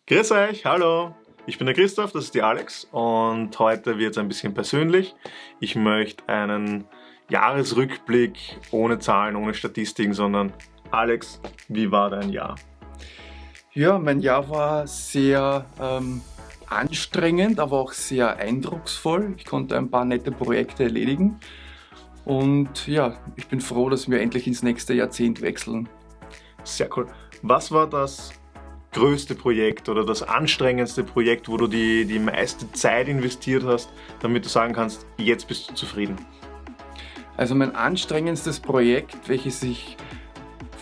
Grüß euch, hallo. Ich bin der Christoph, das ist die Alex und heute wird es ein bisschen persönlich. Ich möchte einen Jahresrückblick ohne Zahlen, ohne Statistiken, sondern Alex, wie war dein Jahr? Ja, mein Jahr war sehr anstrengend, aber auch sehr eindrucksvoll. Ich konnte ein paar nette Projekte erledigen und ja, ich bin froh, dass wir endlich ins nächste Jahrzehnt wechseln. Sehr cool. Was war das größte Projekt oder das anstrengendste Projekt, wo du die meiste Zeit investiert hast, damit du sagen kannst, jetzt bist du zufrieden? Also mein anstrengendstes Projekt, welches ich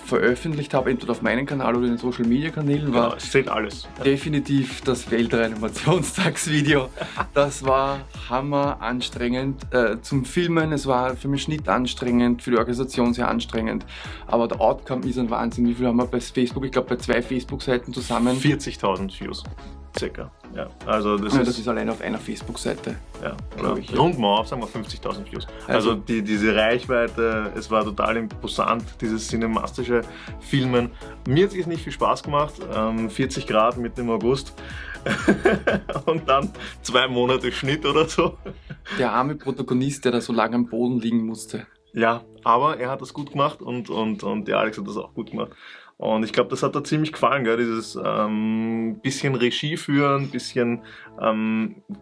veröffentlicht habe, entweder auf meinem Kanal oder in den Social Media Kanälen, Genau, war es zählt alles. definitiv das Weltreanimationstagsvideo. Das war hammer anstrengend zum Filmen, es war für den Schnitt anstrengend, für die Organisation sehr anstrengend, aber der Outcome ist ein Wahnsinn. Wie viel haben wir bei Facebook? Ich glaube bei 2 Facebook-Seiten zusammen. 40.000 Views, circa. Ja, also das ist allein auf einer Facebook-Seite. Ja, glaub ich, ja. Rund mal auf, sagen wir 50.000 Views. Also diese Reichweite, es war total imposant, dieses cinemastische Filmen. Mir hat es nicht viel Spaß gemacht, 40 Grad mitten im August und dann 2 Monate Schnitt oder so. Der arme Protagonist, der da so lange am Boden liegen musste. Ja, aber er hat das gut gemacht und die Alex hat das auch gut gemacht. Und ich glaube, das hat da ziemlich gefallen, gell? Dieses bisschen Regie führen, bisschen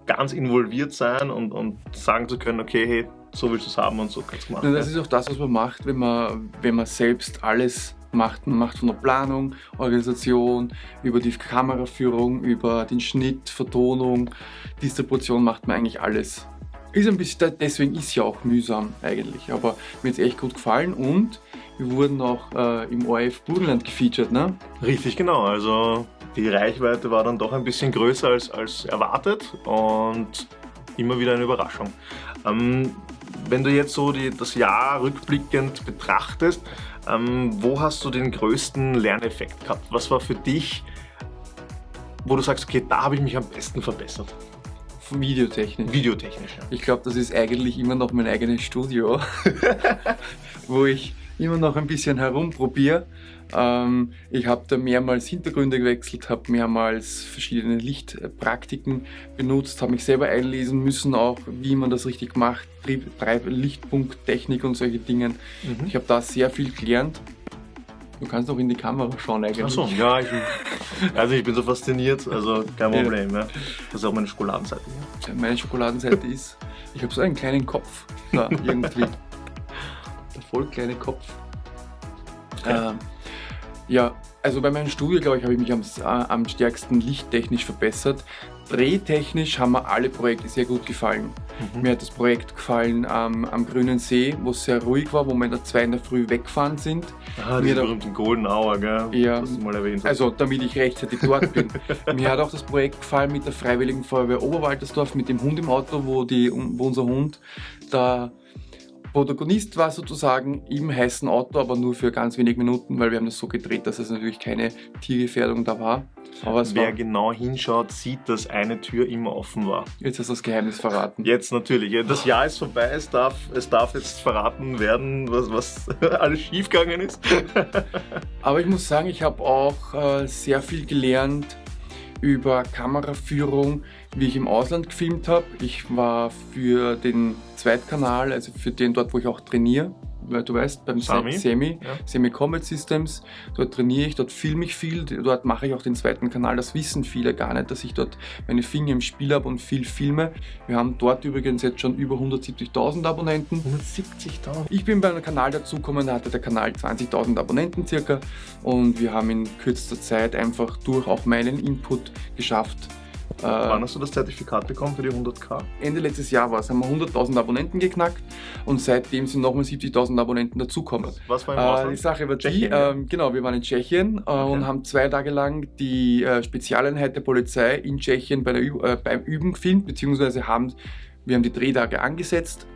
ganz involviert sein und sagen zu können, okay, hey, so willst du es haben und so kannst du machen. Ja, das ist auch das, was man macht, wenn man selbst alles macht. Man macht von der Planung, Organisation, über die Kameraführung, über den Schnitt, Vertonung, Distribution macht man eigentlich alles. Ist ein bisschen, deswegen ist ja auch mühsam eigentlich, aber mir hat es echt gut gefallen und wir wurden auch im ORF Burgenland gefeatured, ne? Richtig, genau. Also die Reichweite war dann doch ein bisschen größer als erwartet und immer wieder eine Überraschung. Wenn du jetzt so das Jahr rückblickend betrachtest, wo hast du den größten Lerneffekt gehabt? Was war für dich, wo du sagst, okay, da habe ich mich am besten verbessert? Videotechnisch. Videotechnisch, ja. Ich glaube, das ist eigentlich immer noch mein eigenes Studio, wo ich immer noch ein bisschen herumprobiere. Ich habe da mehrmals Hintergründe gewechselt, habe mehrmals verschiedene Lichtpraktiken benutzt, habe mich selber einlesen müssen, auch wie man das richtig macht, Lichtpunkttechnik und solche Dinge. Ich habe da sehr viel gelernt. Du kannst auch in die Kamera schauen eigentlich. Achso, ja, ich bin so fasziniert, also kein Problem. Ja. Das ist auch meine Schokoladenseite. Ja. Meine Schokoladenseite ist, ich habe so einen kleinen Kopf da irgendwie. Der voll kleine Kopf. Okay. Ja, also bei meinem Studio, glaube ich, habe ich mich am stärksten lichttechnisch verbessert. Drehtechnisch haben mir alle Projekte sehr gut gefallen. Mir hat das Projekt gefallen am Grünen See, wo es sehr ruhig war, wo wir in der 2 in der Früh weggefahren sind. Ah, die berühmten Golden Hour, gell? Ja, das du mal erwähnt hast. Also damit ich rechtzeitig dort bin. Mir hat auch das Projekt gefallen mit der Freiwilligen Feuerwehr Oberwaltersdorf, mit dem Hund im Auto, wo unser Hund da Protagonist war sozusagen im heißen Auto, aber nur für ganz wenige Minuten, weil wir haben das so gedreht, dass es natürlich keine Tiergefährdung da war. Aber wer genau hinschaut, sieht, dass eine Tür immer offen war. Jetzt hast du das Geheimnis verraten. Jetzt natürlich. Das Jahr ist vorbei, es darf jetzt verraten werden, was alles schiefgegangen ist. Aber ich muss sagen, ich habe auch sehr viel gelernt über Kameraführung, wie ich im Ausland gefilmt habe. Ich war für den Zweitkanal, also für den dort, wo ich auch trainiere, weil du weißt, beim Semi Combat Systems, dort trainiere ich, dort filme ich viel, dort mache ich auch den zweiten Kanal, das wissen viele gar nicht, dass ich dort meine Finger im Spiel habe und viel filme. Wir haben dort übrigens jetzt schon über 170.000 Abonnenten. 170.000? Ich bin beim Kanal dazugekommen, da hatte der Kanal 20.000 Abonnenten circa und wir haben in kürzester Zeit einfach durch auch meinen Input geschafft. Wann hast du das Zertifikat bekommen für die 100.000? Ende letztes Jahr war es, haben wir 100.000 Abonnenten geknackt und seitdem sind nochmal 70.000 Abonnenten dazukommen. Was war im Ausland? Die Sache war Tschechien, genau, wir waren in Tschechien und haben 2 Tage lang die Spezialeinheit der Polizei in Tschechien beim Üben gefilmt, beziehungsweise wir haben die Drehtage angesetzt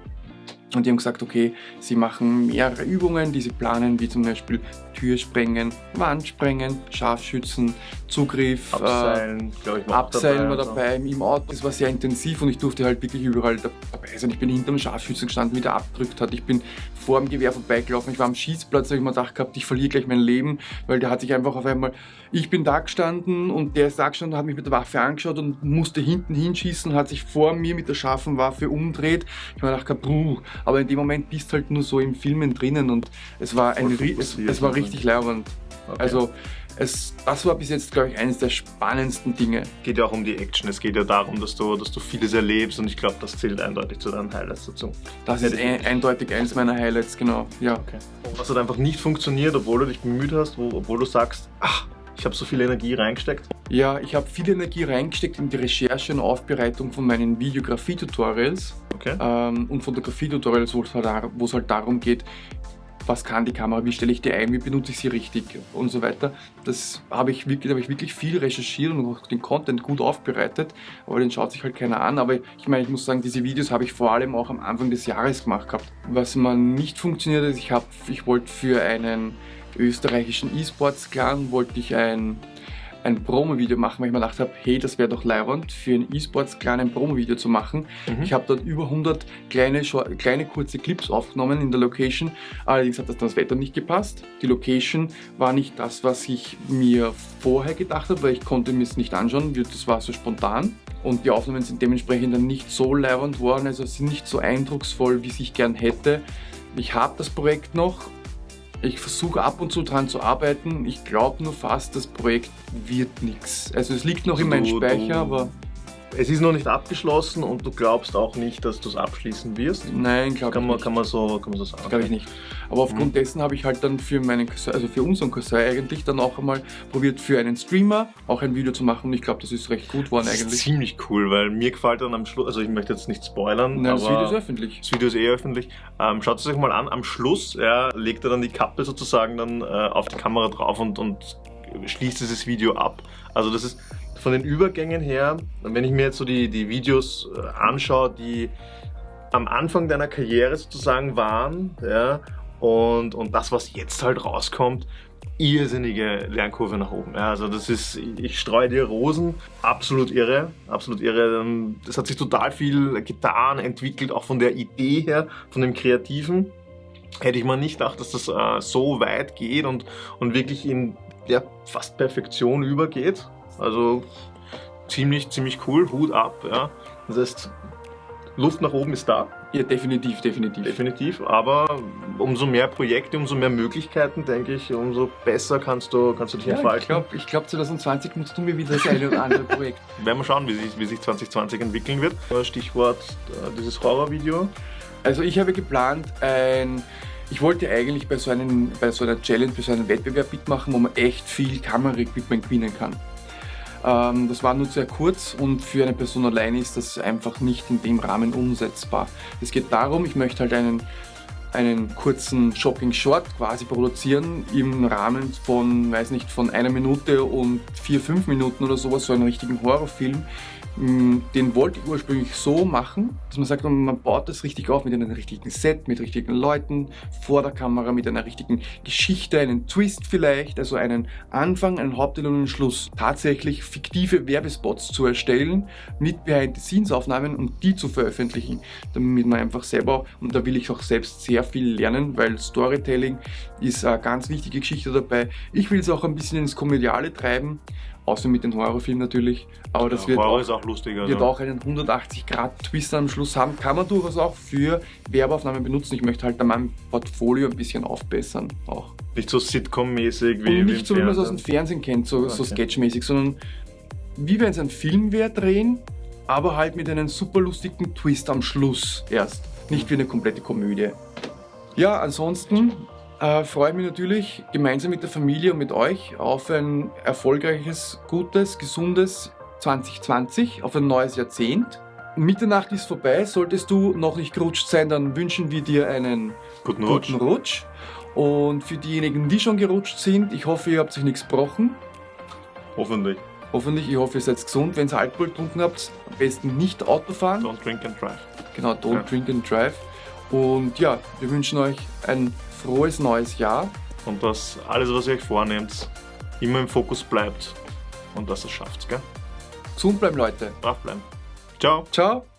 Und die haben gesagt, okay, sie machen mehrere Übungen, die sie planen, wie zum Beispiel Türsprengen, Wandsprengen, Scharfschützen, Zugriff, Abseilen, glaube ich, Abseilen war dabei im Auto. Das war sehr intensiv und ich durfte halt wirklich überall dabei sein. Ich bin hinter dem Scharfschützen gestanden, wie der abgedrückt hat. Ich bin vor dem Gewehr vorbeigelaufen. Ich war am Schießplatz, da habe ich mir gedacht gehabt, ich verliere gleich mein Leben, weil der hat sich einfach auf einmal, ich bin da gestanden und der ist da gestanden, hat mich mit der Waffe angeschaut und musste hinten hinschießen, hat sich vor mir mit der scharfen Waffe umdreht. Ich habe mir gedacht, aber in dem Moment bist du halt nur so im Filmen drinnen und es war, es war richtig leibend. Okay. Also das war bis jetzt, glaube ich, eines der spannendsten Dinge. Geht ja auch um die Action, es geht ja darum, dass du vieles erlebst und ich glaube, das zählt eindeutig zu deinen Highlights dazu. Das ist eindeutig eines meiner Highlights, genau. Ja. Okay. Was hat einfach nicht funktioniert, obwohl du dich bemüht hast, obwohl du sagst, ach, ich habe so viel Energie reingesteckt? Ja, ich habe viel Energie reingesteckt in die Recherche und Aufbereitung von meinen Videografie-Tutorials und Fotografie-Tutorials, wo es halt darum geht, was kann die Kamera, wie stelle ich die ein, wie benutze ich sie richtig und so weiter. Das habe ich wirklich viel recherchiert und auch den Content gut aufbereitet, aber den schaut sich halt keiner an. Aber ich meine, ich muss sagen, diese Videos habe ich vor allem auch am Anfang des Jahres gemacht gehabt. Was mal nicht funktioniert ist, ich wollte für einen österreichischen E-Sports-Clan ein Promo-Video machen, weil ich mir gedacht habe, hey, das wäre doch leibend, für einen E-Sports-Clan ein Promo-Video zu machen. Ich habe dort über 100 kleine kurze Clips aufgenommen in der Location, allerdings hat das Wetter nicht gepasst. Die Location war nicht das, was ich mir vorher gedacht habe, weil ich konnte mir es nicht anschauen, das war so spontan. Und die Aufnahmen sind dementsprechend dann nicht so leibend worden, also sind nicht so eindrucksvoll, wie ich gern hätte. Ich habe das Projekt noch. Ich versuche ab und zu dran zu arbeiten. Ich glaube nur fast, das Projekt wird nichts. Also es liegt noch in meinem Speicher, aber... Es ist noch nicht abgeschlossen und du glaubst auch nicht, dass du es abschließen wirst? Nein, glaube ich nicht. Kann man so sagen. Glaube ich nicht. Aber aufgrund dessen habe ich halt dann für unseren Cousin eigentlich dann auch einmal probiert, für einen Streamer auch ein Video zu machen und ich glaube, das ist recht gut geworden eigentlich. Das ist ziemlich cool, weil mir gefällt dann am Schluss, also ich möchte jetzt nicht spoilern, Nein, aber das Video ist öffentlich. Das Video ist öffentlich. Schaut es euch mal an, am Schluss legt er dann die Kappe sozusagen dann auf die Kamera drauf und schließt dieses Video ab. Also das ist von den Übergängen her, wenn ich mir jetzt so die Videos anschaue, die am Anfang deiner Karriere sozusagen waren, und das, was jetzt halt rauskommt, irrsinnige Lernkurve nach oben. Ja, also das ist, ich streue dir Rosen, absolut irre, absolut irre. Das hat sich total viel getan, entwickelt, auch von der Idee her, von dem Kreativen. Hätte ich mal nicht gedacht, dass das so weit geht und wirklich in fast Perfektion übergeht. Also ziemlich cool, Hut ab. Ja. Das heißt, Luft nach oben ist da. Ja, definitiv. Aber umso mehr Projekte, umso mehr Möglichkeiten, denke ich, umso besser kannst du dich entfalten. Ich glaube 2020 musst du mir wieder das eine oder andere Projekt. Werden wir schauen, wie sich 2020 entwickeln wird. Stichwort dieses Horrorvideo. Also ich habe geplant, ich wollte eigentlich bei so einer Challenge, bei so einem Wettbewerb mitmachen, wo man echt viel Kameraequipment gewinnen kann. Das war nur sehr kurz und für eine Person alleine ist das einfach nicht in dem Rahmen umsetzbar. Es geht darum, ich möchte halt einen kurzen Shocking Short quasi produzieren im Rahmen von, von 1 Minute und 4-5 Minuten oder sowas, so einen richtigen Horrorfilm. Den wollte ich ursprünglich so machen, dass man sagt, man baut das richtig auf mit einem richtigen Set, mit richtigen Leuten vor der Kamera, mit einer richtigen Geschichte, einen Twist vielleicht, also einen Anfang, einen Hauptteil und einen Schluss. Tatsächlich fiktive Werbespots zu erstellen mit Behind-the-Scenes-Aufnahmen und die zu veröffentlichen, damit man einfach selber, und da will ich auch selbst sehr viel lernen, weil Storytelling ist eine ganz wichtige Geschichte dabei. Ich will es auch ein bisschen ins Komödiale treiben, außer mit den Horrorfilmen natürlich, aber das wird Horror ist auch lustiger. Wird auch einen 180-Grad-Twist am Schluss haben, kann man durchaus auch für Werbeaufnahmen benutzen. Ich möchte halt an meinem Portfolio ein bisschen aufbessern auch. Nicht so Sitcom-mäßig wie nicht so, wie man es aus dem Fernsehen kennt, so sketchmäßig, sondern wie wenn es ein Film wäre, drehen, aber halt mit einem super lustigen Twist am Schluss erst. Nicht wie eine komplette Komödie. Ja, ansonsten freue ich mich natürlich gemeinsam mit der Familie und mit euch auf ein erfolgreiches, gutes, gesundes 2020, auf ein neues Jahrzehnt. Mitternacht ist vorbei, solltest du noch nicht gerutscht sein, dann wünschen wir dir einen guten Rutsch. Und für diejenigen, die schon gerutscht sind, ich hoffe, ihr habt euch nichts gebrochen. Hoffentlich. Ich hoffe, ihr seid gesund. Wenn ihr Alkohol getrunken habt, am besten nicht Auto fahren. Don't drink and drive. Genau, don't drink and drive. Und ja, wir wünschen euch ein frohes neues Jahr. Und dass alles, was ihr euch vornehmt, immer im Fokus bleibt und dass ihr es schafft, gell? Gesund bleiben, Leute. Brav bleiben. Ciao. Ciao.